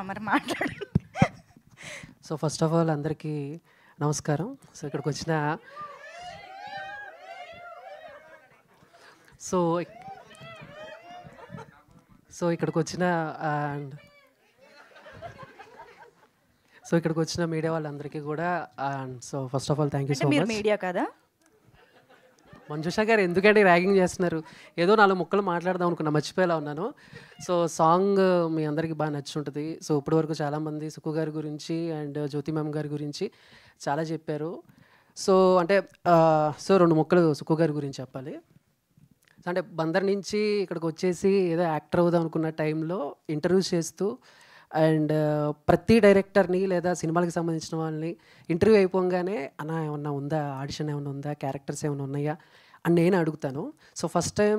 మరి మాట్లాడు. So first of all అందరికీ నమస్కారం. సో ఇక్కడికి వచ్చిన సో సో ఇక్కడికి వచ్చిన అండ్ సో ఇక్కడికి వచ్చిన మీడియా వాళ్ళందరికీ కూడా and so first of all thank you so మీరు మచ్. మీడియా కదా? మంజుష గారు ఎందుకంటే ర్యాగింగ్ చేస్తున్నారు? ఏదో 4 ముక్కలు మాట్లాడదాం అనుకున్నా, మర్చిపోయేలా ఉన్నాను. సో సాంగ్ మీ అందరికీ బాగా నచ్చుంటుంది. సో ఇప్పటివరకు చాలామంది సుక్కు గారి గురించి అండ్ జ్యోతి మ్యామ్ గారి గురించి చాలా చెప్పారు. సో అంటే సో 2 ముక్కలు సుక్కు గారి గురించి చెప్పాలి. అంటే బందర్ నుంచి ఇక్కడికి వచ్చేసి ఏదో యాక్టర్ అవుదాం అనుకున్న టైంలో ఇంటర్వ్యూస్ చేస్తూ అండ్ ప్రతి డైరెక్టర్ని లేదా సినిమాలకు సంబంధించిన వాళ్ళని ఇంటర్వ్యూ అయిపోగానే అన్న ఏమన్నా ఉందా, ఆడిషన్ ఏమైనా ఉందా, క్యారెక్టర్స్ ఏమైనా ఉన్నాయా అని నేను అడుగుతాను. సో ఫస్ట్ టైం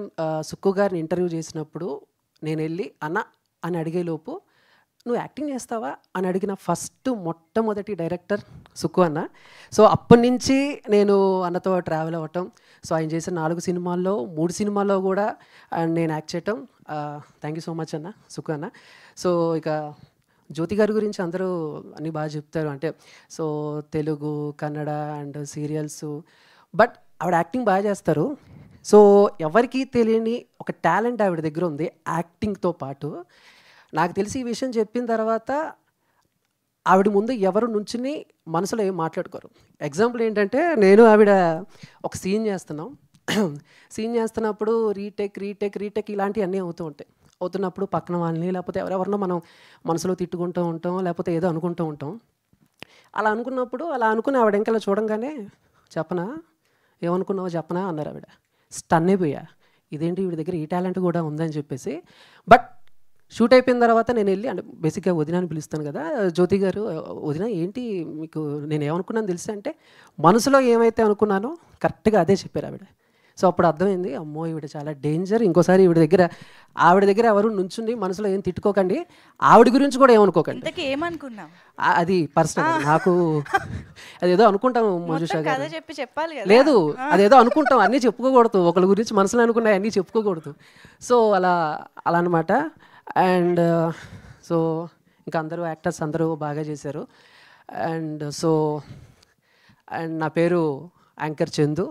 సుక్కు గారిని ఇంటర్వ్యూ చేసినప్పుడు నేను వెళ్ళి అన్న అని అడిగేలోపు నువ్వు యాక్టింగ్ చేస్తావా అని అడిగిన మొట్టమొదటి డైరెక్టర్ సుక్కు అన్న. సో అప్పటి నుంచి నేను అన్నతో ట్రావెల్ అవ్వటం, సో ఆయన చేసిన 4 సినిమాల్లో 3 సినిమాల్లో కూడా నేను యాక్ట్ చేయటం. థ్యాంక్ యూ సో మచ్ అన్న, సుక్కు అన్న. సో ఇక జ్యోతి గారి గురించి అందరూ అన్నీ బాగా చెప్తారు, అంటే so Telugu, Kannada and serials, but ఆవిడ యాక్టింగ్ బాగా చేస్తారు. సో ఎవరికీ తెలియని ఒక టాలెంట్ ఆవిడ దగ్గర ఉంది యాక్టింగ్తో పాటు. నాకు తెలిసి ఈ విషయం చెప్పిన తర్వాత ఆవిడ ముందు ఎవరు నుంచుని మనసులో ఏం మాట్లాడుకోరు. ఎగ్జాంపుల్ ఏంటంటే నేను ఆవిడ ఒక సీన్ చేస్తున్నాం, సీన్ చేస్తున్నప్పుడు రీటేక్ ఇలాంటివి అన్నీ అవుతున్నప్పుడు పక్కన వాళ్ళని లేకపోతే ఎవరెవరినో మనం మనసులో తిట్టుకుంటూ ఉంటాం, లేకపోతే ఏదో అనుకుంటూ ఉంటాం. అలా అనుకుని ఆవిడ ఇంకలా చూడంగానే ఏమనుకున్నావో చెప్పనా అన్నారు. ఆవిడ స్టన్ అయిపోయా, ఇదేంటి వీడి దగ్గర ఈ టాలెంట్ కూడా ఉందని చెప్పేసి. బట్ షూట్ అయిపోయిన తర్వాత నేను వెళ్ళి, అంటే బేసిక్గా వదిన అని పిలుస్తాను కదా, జ్యోతి గారు వదిన ఏంటి మీకు నేను ఏమనుకున్నాను తెలుసా అంటే, మనసులో ఏమైతే అనుకున్నానో కరెక్ట్గా అదే చెప్పారు ఆవిడ. సో అప్పుడు అర్థమైంది, అమ్మో ఈవిడ చాలా డేంజర్, ఇంకోసారి ఆవిడ దగ్గర ఎవరు నుంచుండి మనసులో ఏం తిట్టుకోకండి, ఆవిడ గురించి కూడా ఏమనుకోకండి. ఏమనుకున్నావు? అది పర్సనల్, నాకు అదేదో అనుకుంటాం మంజుష గారు. చెప్పాలి లేదు, అదేదో అనుకుంటాం, అన్నీ చెప్పుకోకూడదు, ఒకళ్ళ గురించి మనసులో అనుకున్నాయి అన్నీ చెప్పుకోకూడదు. సో అలా అనమాట. అండ్ సో ఇంకా అందరూ యాక్టర్స్ అందరూ బాగా చేశారు. అండ్ నా పేరు యాంకర్ చందు.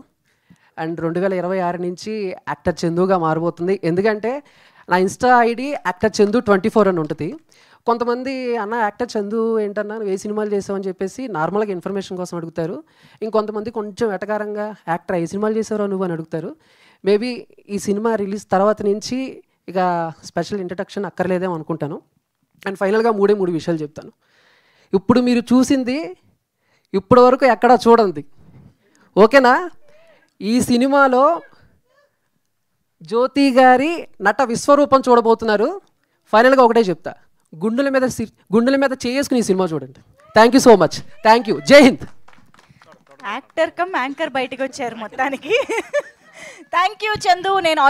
అండ్ 2026 నుంచి యాక్టర్ చందుగా మారబోతుంది. ఎందుకంటే నా ఇన్స్టా ఐడి యాక్టర్ చందు 24 అని ఉంటుంది. కొంతమంది అన్న యాక్టర్ చందు ఏంటన్నా నువ్వు ఏ సినిమాలు చేసావని చెప్పేసి నార్మల్గా ఇన్ఫర్మేషన్ కోసం అడుగుతారు. ఇంకొంతమంది కొంచెం వెటకారంగా యాక్టర్ ఏ సినిమాలు చేసావో నువ్వు అని అడుగుతారు. మేబీ ఈ సినిమా రిలీజ్ తర్వాత నుంచి ఇక స్పెషల్ ఇంట్రడక్షన్ అక్కర్లేదేమో అనుకుంటాను. అండ్ ఫైనల్గా 3 విషయాలు చెప్తాను. ఇప్పుడు మీరు చూసింది ఇప్పటి వరకు ఎక్కడా చూడండి, ఓకేనా? ఈ సినిమాలో జ్యోతి గారి నట విశ్వరూపం చూడబోతున్నారు. ఫైనల్గా ఒకటే చెప్తా, గుండెల మీద చేసుకుని ఈ సినిమా చూడండి. Thank you so much, thank you, జై హింద్. యాక్టర్ కమ్ యాంకర్ బయటకు వచ్చారు మొత్తానికి. Thank you Chandu. నేను